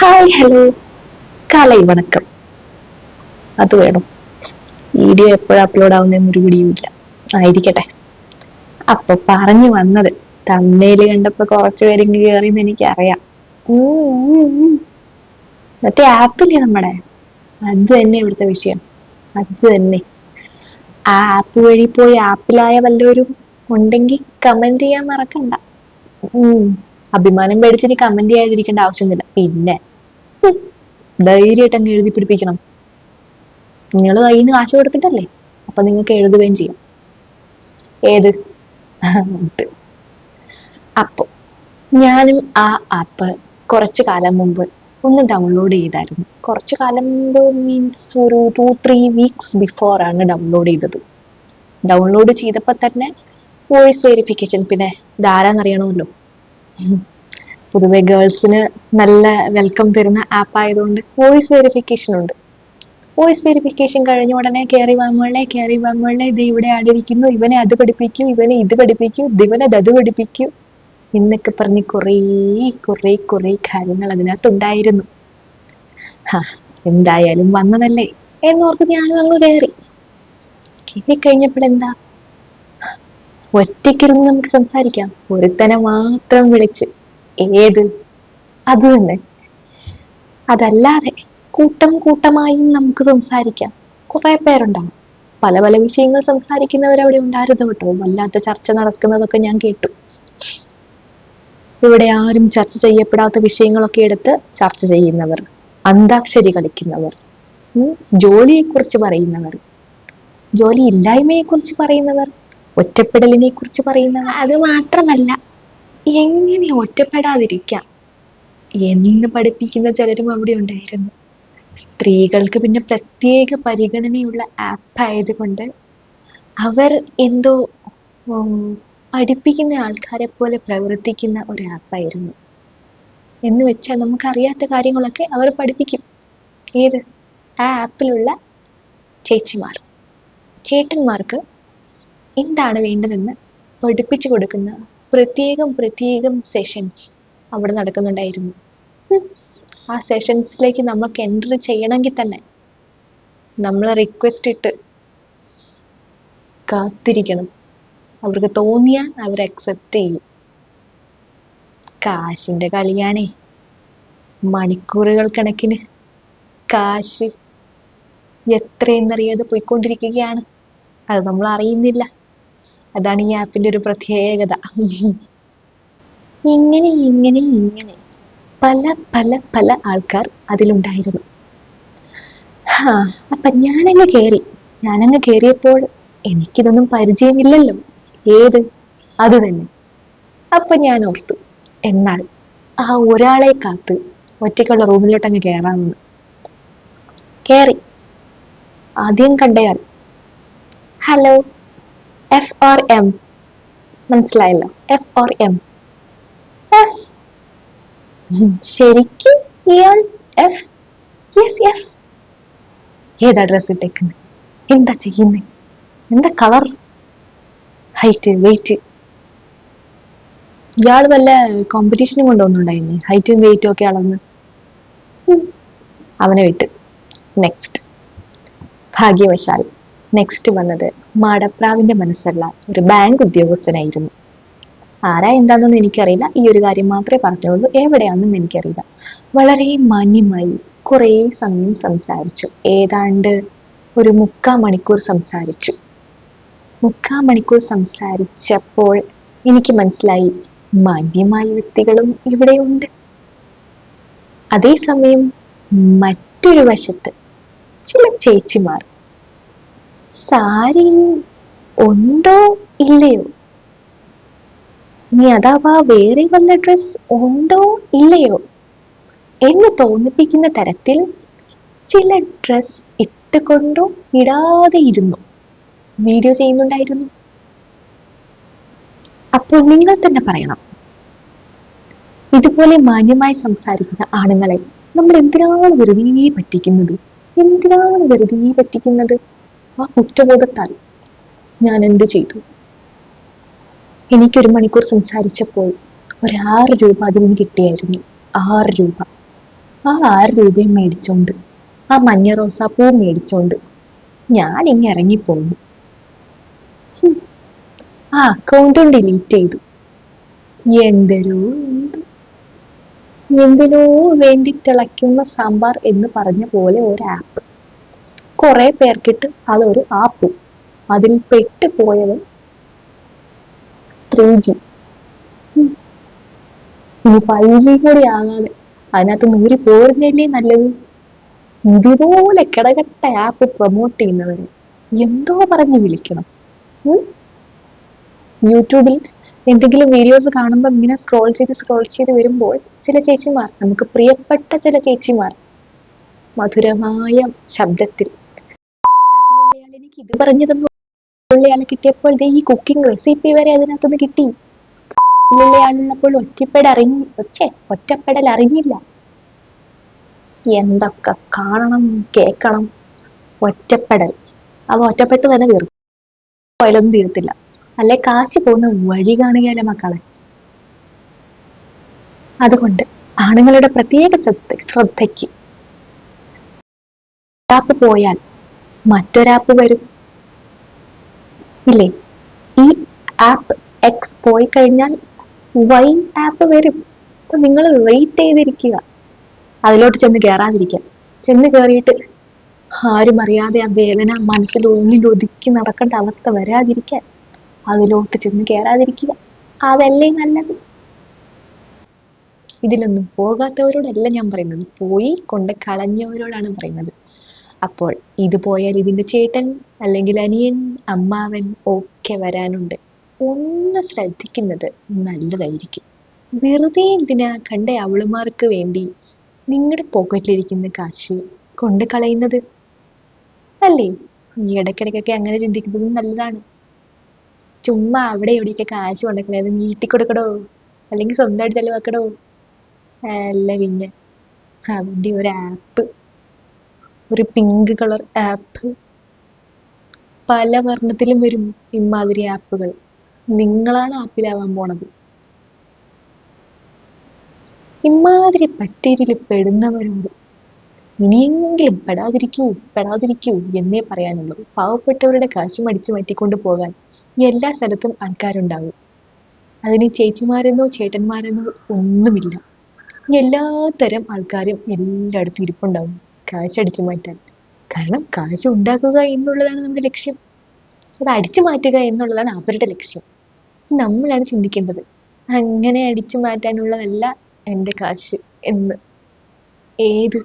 Hi hello കാലൈ വണക്കം. അത് വേണം. വീഡിയോ എപ്പോഴും അപ്ലോഡ് ആവുന്നൊരു പിടിയുമില്ല. ആയിരിക്കട്ടെ. അപ്പൊ പറഞ്ഞു വന്നത്, തമ്മയില് കണ്ടപ്പോ കുറച്ചു പേരും കേറിന്ന് എനിക്കറിയാം. മറ്റേ ആപ്പില്ലേ നമ്മുടെ, അത് തന്നെ ഇവിടുത്തെ വിഷയം. അത് തന്നെ. ആ ആപ്പ് വഴി പോയി ആപ്പിലായ വല്ലവരും ഉണ്ടെങ്കിൽ കമന്റ് ചെയ്യാൻ മറക്കണ്ട. ഉം അഭിമാനം പേടിച്ചിട്ട് കമന്റ് ചെയ്യാതിരിക്കേണ്ട ആവശ്യമൊന്നുമില്ല. പിന്നെ ധൈര്യമായിട്ട് അങ്ങ് എഴുതി പിടിപ്പിക്കണം. നിങ്ങൾ കയ്യിൽ നിന്ന് കാശ് കൊടുത്തിട്ടല്ലേ, അപ്പൊ നിങ്ങൾക്ക് എഴുതുകയും ചെയ്യാം. ഏത് ഇത്. അപ്പൊ ഞാനും ആ ആപ്പ് കുറച്ചു കാലം മുമ്പ് ഒന്ന് ഡൗൺലോഡ് ചെയ്തായിരുന്നു. കുറച്ചു കാലം മുമ്പ് മീൻസ് ഒരു 2-3 വീക്സ് ബിഫോർ ആണ് ഡൗൺലോഡ് ചെയ്തത്. ഡൗൺലോഡ് ചെയ്തപ്പോ തന്നെ വോയിസ് വെരിഫിക്കേഷൻ, പിന്നെ ധാരാന്നറിയണമല്ലോ, പൊതുവെ ഗേൾസിന് നല്ല വെൽക്കം തരുന്ന ആപ്പ് ആയതുകൊണ്ട് വോയിസ് വെരിഫിക്കേഷൻ ഉണ്ട്. വോയിസ് വെരിഫിക്കേഷൻ കഴിഞ്ഞ ഉടനെ കയറി വാമോളെ, കയറി വാമോളെ, ഇത് ഇവിടെ ആടിരിക്കുന്നു, ഇവനെ അത് പഠിപ്പിക്കൂ, ഇവനെ ഇത് പഠിപ്പിക്കൂ, ഇവനെ അത് പഠിപ്പിക്കൂ എന്നൊക്കെ പറഞ്ഞ് കുറേ കുറേ കുറേ കാര്യങ്ങൾ അതിനകത്തുണ്ടായിരുന്നു. എന്തായാലും വന്നതല്ലേ എന്നോർത്ത് ഞാനും അങ്ങ് കയറി. കയറി കഴിഞ്ഞപ്പോഴെന്താ, ഒറ്റയ്ക്കിരുന്ന് നമുക്ക് സംസാരിക്കാം, ഒരുത്തനെ മാത്രം വിളിച്ച്. ഏത്? അത് തന്നെ. അതല്ലാതെ കൂട്ടം കൂട്ടമായും നമുക്ക് സംസാരിക്കാം. കുറെ പേരുണ്ടാവും, പല പല വിഷയങ്ങൾ സംസാരിക്കുന്നവരവിടെ ഉണ്ടായിരുന്നു കേട്ടോ. വല്ലാത്ത ചർച്ച നടക്കുന്നതൊക്കെ ഞാൻ കേട്ടു. ഇവിടെ ആരും ചർച്ച ചെയ്യപ്പെടാത്ത വിഷയങ്ങളൊക്കെ എടുത്ത് ചർച്ച ചെയ്യുന്നവർ, അന്താക്ഷരി കളിക്കുന്നവർ, ജോലിയെക്കുറിച്ച് പറയുന്നവർ, ജോലി ഇല്ലായ്മയെ കുറിച്ച് പറയുന്നവർ, ഒറ്റപ്പെടലിനെ കുറിച്ച് പറയുന്നവർ. അത് മാത്രമല്ല, എങ്ങനെ ഒറ്റപ്പെടാതിരിക്കാം എന്ന് പഠിപ്പിക്കുന്ന ചിലരും അവിടെ ഉണ്ടായിരുന്നു. സ്ത്രീകൾക്ക് പിന്നെ പ്രത്യേക പരിഗണനയുള്ള ആപ്പ് ആയതുകൊണ്ട് അവർ എന്തോ പഠിപ്പിക്കുന്ന ആൾക്കാരെ പോലെ പ്രവർത്തിക്കുന്ന ഒരു ആപ്പായിരുന്നു. എന്ന് വെച്ചാൽ നമുക്കറിയാത്ത കാര്യങ്ങളൊക്കെ അവർ പഠിപ്പിക്കും. ഏത്? ആ ആപ്പിലുള്ള ചേച്ചിമാർ. ചേട്ടന്മാർക്ക് എന്താണ് വേണ്ടതെന്ന് പഠിപ്പിച്ചു കൊടുക്കുന്ന പ്രത്യേകം പ്രത്യേകം സെഷൻസ് അവിടെ നടക്കുന്നുണ്ടായിരുന്നു. ആ സെഷൻസിലേക്ക് നമുക്ക് എൻട്രി ചെയ്യണമെങ്കിൽ തന്നെ നമ്മൾ റിക്വസ്റ്റ് ഇട്ട് കാത്തിരിക്കണം. അവർക്ക് തോന്നിയാൽ അവർ അക്സെപ്റ്റ് ചെയ്യും. കാശിന്റെ കളിയാണേ. മണിക്കൂറുകൾ കണക്കിന് കാശ് എത്രയെന്നറിയാതെ പോയിക്കൊണ്ടിരിക്കുകയാണ്. അത് നമ്മൾ അറിയുന്നില്ല. അതാണ് ഈ ആപ്പിന്റെ ഒരു പ്രത്യേകത. ഇങ്ങനെ ഇങ്ങനെ ഇങ്ങനെ പല പല പല ആൾക്കാർ അതിലുണ്ടായിരുന്നു. അപ്പൊ ഞാനങ്ങ് കേറിയപ്പോൾ എനിക്കിതൊന്നും പരിചയമില്ലല്ലോ. ഏത്? അത് തന്നെ. അപ്പൊ ഞാൻ ഓർത്തു, എന്നാൽ ആ ഒരാളെ കാത്ത് ഒറ്റയ്ക്കുള്ള റൂമിലോട്ടങ്ങ് കയറാമെന്ന്. കേറി. ആദ്യം കണ്ടയാൾ ഹലോ, FRM, മനസ്സിലായല്ലോ? FRM. എഫ്. ശരിക്കും ഇയാൾ എഫ്? Yes F. ഏതാ ഡ്രസ് ഇട്ടേക്കുന്നത്? എന്താ ചെയ്യുന്നത്? എന്താ കളർ? Height, wait? ഇയാൾ വല്ല കോമ്പറ്റീഷനും കൊണ്ടുവന്നുണ്ടായിരുന്നു ഹൈറ്റും വെയിറ്റും ഒക്കെ അളന്ന്? അവനെ വിട്ട്. നെക്സ്റ്റ്. ഭാഗ്യവശാൽ നെക്സ്റ്റ് വന്നത് മാടപ്രാവിന്റെ മനസ്സുള്ള ഒരു ബാങ്ക് ഉദ്യോഗസ്ഥനായിരുന്നു. ആരാ എന്താണെന്നൊന്നും എനിക്കറിയില്ല. ഈ ഒരു കാര്യം മാത്രമേ പറഞ്ഞുള്ളൂ. എവിടെയാണെന്നും എനിക്കറിയില്ല. വളരെ മാന്യമായി കുറേ സമയം സംസാരിച്ചു. ഏതാണ്ട് ഒരു 3/4 മണിക്കൂർ സംസാരിച്ചു. 3/4 മണിക്കൂർ സംസാരിച്ചപ്പോൾ എനിക്ക് മനസ്സിലായി, മാന്യമായ വ്യക്തികളും ഇവിടെയുണ്ട്. അതേസമയം മറ്റൊരു വശത്ത് ചില ചേച്ചിമാർ സാരി ഉണ്ടോ ഇല്ലയോ, ഇനി അഥവാ വേറെ വല്ല ഡ്രസ് ഉണ്ടോ ഇല്ലയോ എന്ന് തോന്നിപ്പിക്കുന്ന തരത്തിൽ ചില ഡ്രസ് ഇട്ടുകൊണ്ടോ ഇടാതെ ഇരുന്നു വീഡിയോ ചെയ്യുന്നുണ്ടായിരുന്നു. അപ്പോൾ നിങ്ങൾ തന്നെ പറയണം, ഇതുപോലെ മാന്യമായി സംസാരിക്കുന്ന ആണുങ്ങളെ നമ്മൾ എന്തിനാണ് വെറുതെ പറ്റിക്കുന്നത്? എന്തിനാണ് വെറുതെ പറ്റിക്കുന്നത്? ആ കുറ്റബോധത്താൽ ഞാൻ എന്ത് ചെയ്തു? എനിക്കൊരു മണിക്കൂർ സംസാരിച്ചപ്പോൾ ഒരു 6 രൂപ അതിൽ നിന്ന് കിട്ടിയായിരുന്നു. 6 രൂപ. ആ 6 രൂപയും മേടിച്ചോണ്ട് ആ മഞ്ഞ റോസാപ്പൂവും മേടിച്ചോണ്ട് ഞാൻ ഇങ്ങ് ഇറങ്ങിപ്പോന്നു. ആ അക്കൗണ്ടും ഡിലീറ്റ് ചെയ്തു. എന്തൊരു എന്തിനോ വേണ്ടി തിളയ്ക്കുന്ന സാമ്പാർ എന്ന് പറഞ്ഞ പോലെ ഒരു ആപ്പ്. കുറെ പേർക്കിട്ട് അതൊരു ആപ്പും. അതിൽ പെട്ടുപോയവൻ 3G. ഇനി 5G കൂടി ആകാതെ അതിനകത്ത് നൂരി പോരുന്നല്ലേ നല്ലത്. ഇതുപോലെ കിടകെട്ട ആപ്പ് പ്രൊമോട്ട് ചെയ്യുന്നവരെ എന്തോ പറഞ്ഞ് വിളിക്കണം. ഉം? യൂട്യൂബിൽ എന്തെങ്കിലും വീഡിയോസ് കാണുമ്പോൾ ഇങ്ങനെ സ്ക്രോൾ ചെയ്ത് വരുമ്പോൾ ചില ചേച്ചിമാർ, നമുക്ക് പ്രിയപ്പെട്ട ചില ചേച്ചിമാർ, മധുരമായ ശബ്ദത്തിൽ എനിക്ക് ഇത് പറഞ്ഞു തന്നു, ഉള്ളയാളെ കിട്ടിയപ്പോൾ ദേ ഈ കുക്കിംഗ് റെസിപ്പി വരെ അതിനകത്തുനിന്ന് കിട്ടി. ഉള്ളയാളുള്ളപ്പോൾ ഒറ്റപ്പെടൽ അറിഞ്ഞില്ല. എന്തൊക്കെ കാണണം കേൾക്കണം. ഒറ്റപ്പെടൽ, അവ ഒറ്റപ്പെട്ട് തന്നെ തീർക്കും. പോയാലൊന്നും തീരത്തില്ല. അല്ലെ കാശ് പോകുന്ന വഴി കാണുകയല്ല മക്കളെ. അതുകൊണ്ട് ആണുങ്ങളുടെ പ്രത്യേക ശ്രദ്ധയ്ക്ക്, ആപ്പ് പോയാൽ മറ്റൊരാപ്പ് വരും ഇല്ലേ? ഈ ആപ്പ് എക്സ് പോയി കഴിഞ്ഞാൽ വൈ ആപ്പ് വരും. അപ്പൊ നിങ്ങൾ വെയിറ്റ് ചെയ്തിരിക്കുക. അതിലോട്ട് ചെന്ന് കയറാതിരിക്കുക. ചെന്ന് കയറിയിട്ട് ആരും അറിയാതെ ആ വേദന മനസ്സിൽ ഉള്ളിൽ ഒതുക്കി നടക്കേണ്ട അവസ്ഥ വരാതിരിക്കാൻ അതിലോട്ട് ചെന്ന് കയറാതിരിക്കുക. അതല്ലേ നല്ലത്. ഇതിലൊന്നും പോകാത്തവരോടല്ല ഞാൻ പറയുന്നത്, പോയി കൊണ്ട് കളഞ്ഞവരോടാണ് പറയുന്നത്. അപ്പോൾ ഇത് പോയാൽ ഇതിന്റെ ചേട്ടൻ അല്ലെങ്കിൽ അനിയൻ, അമ്മാവൻ ഒക്കെ വരാനുണ്ട്. ഒന്ന് ശ്രദ്ധിക്കുന്നത് നല്ലതായിരിക്കും. വെറുതെ എന്തിനാ കണ്ട അവളുമാർക്ക് വേണ്ടി നിങ്ങളുടെ പോക്കറ്റിലിരിക്കുന്ന കാശ് കൊണ്ട് കളയുന്നത്? അല്ലേ? ഈ ഇടയ്ക്കിടയ്ക്കൊക്കെ അങ്ങനെ ചിന്തിക്കുന്നത് നല്ലതാണ്. ചുമ്മാ അവിടെ എവിടെയൊക്കെ കാശ് കൊണ്ടുകളയാതെ നീട്ടി കൊടുക്കടോ, അല്ലെങ്കിൽ സ്വന്തമായിട്ട് ചെലവാക്കടോ. അല്ല പിന്നെ അവന്റെ ഒരു ആപ്പ്, ഒരു പിങ്ക് കളർ ആപ്പ്, പല വർണ്ണത്തിലും വരും ഇമാതിരി ആപ്പുകൾ. നിങ്ങളാണ് ആപ്പിലാവാൻ പോണത്. ഇമാതിരി പട്ടിരിൽ പെടുന്നവരോട് ഇനിയെങ്കിലും പെടാതിരിക്കൂ എന്നേ പറയാനുള്ളൂ. പാവപ്പെട്ടവരുടെ കാശ് മടിച്ചു മാറ്റിക്കൊണ്ട് പോകാൻ എല്ലാ സ്ഥലത്തും ആൾക്കാരുണ്ടാവും. അതിന് ചേച്ചിമാരെന്നോ ചേട്ടന്മാരെന്നോ ഒന്നുമില്ല. എല്ലാത്തരം ആൾക്കാരും എല്ലായിടത്തും ഇരിപ്പുണ്ടാവും കാശ് അടിച്ചു മാറ്റാൻ. കാരണം കാശ് ഉണ്ടാക്കുക എന്നുള്ളതാണ് നമ്മുടെ ലക്ഷ്യം. അത് അടിച്ചു മാറ്റുക എന്നുള്ളതാണ് അവരുടെ ലക്ഷ്യം. നമ്മളാണ് ചിന്തിക്കേണ്ടത്, അങ്ങനെ അടിച്ചു മാറ്റാനുള്ളതല്ല എൻ്റെ കാശ് എന്ന്. ഏത്